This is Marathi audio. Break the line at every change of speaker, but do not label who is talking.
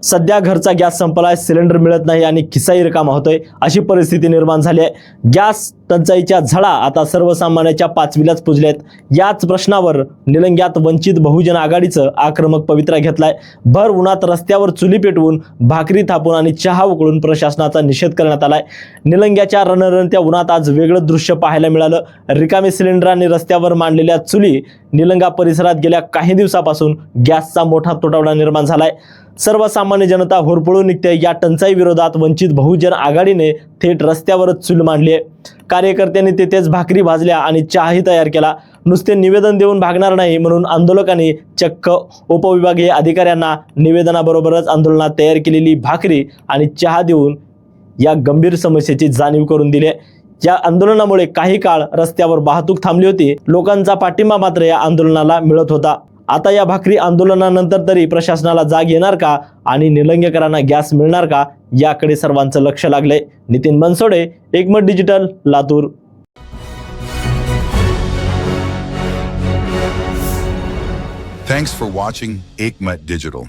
सध्या घरचा गॅस संपलाय, सिलेंडर मिळत नाही आणि खिसाही रिकामा होतोय, अशी परिस्थिती निर्माण झाली आहे। गॅस टंचाईच्या झळा आता सर्वसामान्याच्या पाचवीलाच पुजल्यात। याच प्रश्नावर निलंग्यात वंचित बहुजन आघाडीचं आक्रमक पवित्रा घेतलाय। भर उन्हात रस्त्यावर चुली पेटवून, भाकरी थापून आणि चहा उकळून प्रशासनाचा निषेध करण्यात आलाय। निलंग्याच्या रणरणत्या उन्हात आज वेगळं दृश्य पाहायला मिळालं। रिकामे सिलेंडर आणि रस्त्यावर मांडलेल्या चुली। निलंगा परिसरात गेल्या काही दिवसापासून गॅसचा मोठा तुटवडा निर्माण झालाय। सर्वसामान्य जनता होरपळून निघते। या टंचाई विरोधात वंचित बहुजन आघाडीने थेट रस्त्यावरच चूल मांडली आहे। कार्यकर्त्यांनी तेथेच भाकरी भाजल्या आणि चहाही तयार केला। नुसते निवेदन देऊन भागणार नाही म्हणून आंदोलकांनी चक्क उपविभागीय अधिकाऱ्यांना निवेदनाबरोबरच आंदोलनात तयार केलेली भाकरी आणि चहा देऊन या गंभीर समस्येची जाणीव करून दिली। या आंदोलनामुळे काही काळ रस्त्यावर वाहतूक थांबली होती। लोकांचा पाठिंबा मात्र या आंदोलनाला मिळत होता। आता या भाकरी आंदोलनानंतर तरी प्रशासनाला जाग येणार का आणि निलंगेकरांना गॅस मिळणार का, याकडे सर्वांचं लक्ष लागलंय। नितीन बनसोडे, एकमत digital, Latur.
Thanks for watching Ekmat Digital.